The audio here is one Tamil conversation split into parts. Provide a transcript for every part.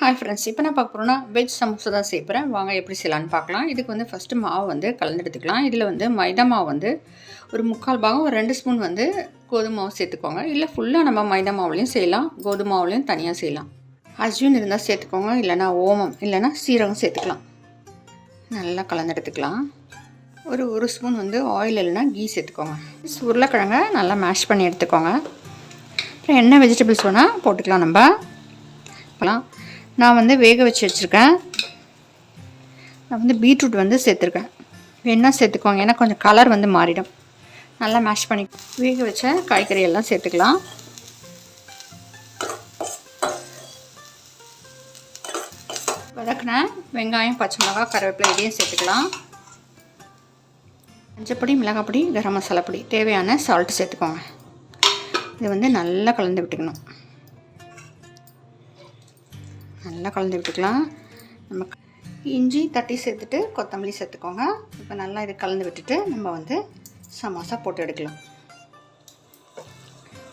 ஹாய் ஃப்ரெண்ட்ஸ், இப்போ நான் பார்க்க போகிறோன்னா வெஜ் சமோசா தான் செய்யப்படுறேன். வாங்க எப்படி செய்யலான்னு பார்க்கலாம். இதுக்கு வந்து ஃபஸ்ட்டு மாவு வந்து கலந்து எடுத்துக்கலாம். இதில் வந்து மைதா மாவு வந்து ஒரு 3/4 பாகம், ஒரு 2 ஸ்பூன் வந்து கோதுமை மாவு சேர்த்துக்கோங்க. இல்லை ஃபுல்லாக நம்ம மைதா மாவுலேயும் செய்யலாம், கோதுமை மாவுலேயும் தனியாக செய்யலாம். அஜ்வீன் இருந்தால் சேர்த்துக்கோங்க, இல்லைனா ஓமம் இல்லைனா சீரகம் சேர்த்துக்கலாம். நல்லா கலந்து எடுத்துக்கலாம். ஒரு ஸ்பூன் வந்து ஆயில் இல்லைனா கீ சேர்த்துக்கோங்க. உருளைக்கிழங்க நல்லா மேஷ் பண்ணி எடுத்துக்கோங்க. அப்புறம் என்ன வெஜிடபிள்ஸ் வேணால் போட்டுக்கலாம். நம்ம நான் வந்து வேக வச்சு வச்சுருக்கேன். நான் வந்து பீட்ரூட் வந்து சேர்த்துருக்கேன். வேணால் சேர்த்துக்கோங்க, ஏன்னா கொஞ்சம் கலர் வந்து மாறிடும். நல்லா மேஷ் பண்ணி வேக வச்ச காய்கறி எல்லாம் சேர்த்துக்கலாம். வதக்கின வெங்காயம், பச்சை மிளகாய், கருவேப்பிலை இதையும் சேர்த்துக்கலாம். மஞ்சப்பொடி, மிளகாப்பொடி, கரம் மசாலா பொடி, தேவையான சால்ட்டு சேர்த்துக்கோங்க. இது வந்து நல்லா கலந்து விட்டுக்கணும். நல்லா கலந்து விட்டுக்கலாம். நம்ம இஞ்சி தட்டி சேர்த்துட்டு கொத்தமல்லி சேர்த்துக்கோங்க. இப்போ நல்லா இதை கலந்து விட்டுட்டு நம்ம வந்து சமோசா போட்டு எடுக்கலாம்.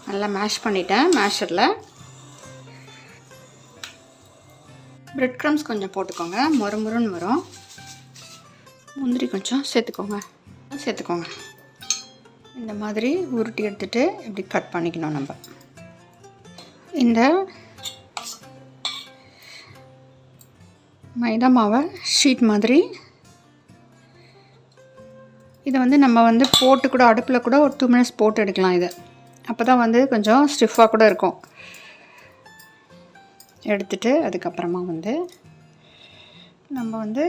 நல்லா மேஷ் பண்ணிட்டேன். மேஷரில் பிரெட் க்ரம்ஸ் கொஞ்சம் போட்டுக்கோங்க, முறுமுறுன்னு வரும். முந்திரி கொஞ்சம் சேர்த்துக்கோங்க. இந்த மாதிரி உருட்டி எடுத்துகிட்டு இப்படி கட் பண்ணிக்கணும். நம்ம இந்த மைதா மாவை ஷீட் மாதிரி இதை வந்து நம்ம வந்து போட்டு கூட அடுப்பில் கூட ஒரு 2 மினிட்ஸ் போட்டு எடுக்கலாம். இதை அப்போ தான் வந்து கொஞ்சம் ஸ்டிஃபாக கூட இருக்கும். எடுத்துட்டு அதுக்கப்புறமா வந்து நம்ம வந்து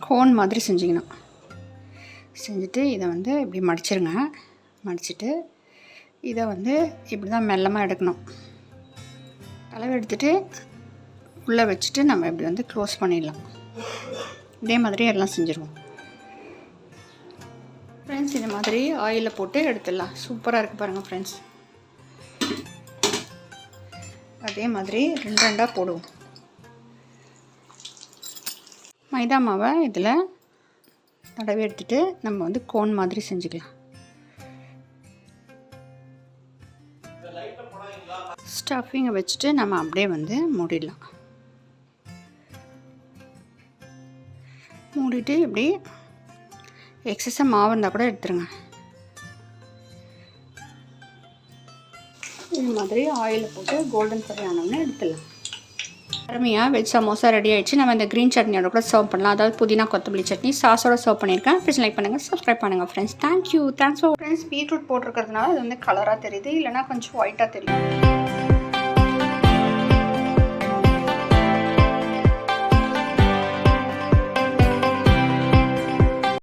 கோன் மாதிரி செஞ்சுட்டு இதை வந்து இப்படி மடிச்சிருங்க. மடிச்சுட்டு இதை வந்து இப்படி தான் மெல்லமாக எடுக்கணும். அளவு எடுத்துகிட்டு உள்ளே வச்சுட்டு நம்ம இப்படி வந்து க்ளோஸ் பண்ணிடலாம். இதே மாதிரி எல்லாம் செஞ்சுருவோம் ஃப்ரெண்ட்ஸ். இந்த மாதிரி ஆயிலில் போட்டு எடுத்துடலாம். சூப்பராக இருக்குது பாருங்கள் ஃப்ரெண்ட்ஸ். அதே மாதிரி 2 போடுவோம். மைதா மாவை இதில் தடவி எடுத்துகிட்டு நம்ம வந்து கோன் மாதிரி செஞ்சுக்கலாம். ஸ்டஃபிங்கை வச்சுட்டு நம்ம அப்படியே வந்து மூடிடலாம். மூடிட்டு இப்படி எக்ஸஸாக மாவு இருந்தால் கூட எடுத்துருங்க. இது மாதிரி ஆயிலில் போட்டு கோல்டன் ஃப்ரை ஆனோம்னா எடுத்துடலாம். அருமையாக வெஜ் சமோசா ரெடி ஆகிடுச்சு. நம்ம இந்த க்ரீன் சட்னியோட கூட சர்வ் பண்ணலாம். அதாவது புதினா கொத்தமல்லி சட்னி சாஸோட சர்வ் பண்ணியிருக்கேன். ப்ளீஸ் லைக் பண்ணுங்கள், சப்ஸ்கிரைப் பண்ணுங்கள் friends. Thanks for friends. Beetroot போட்டிருக்கிறதுனால அது வந்து கலராக தெரியுது, இல்லைனா கொஞ்சம் ஒயிட்டாக தெரியும்.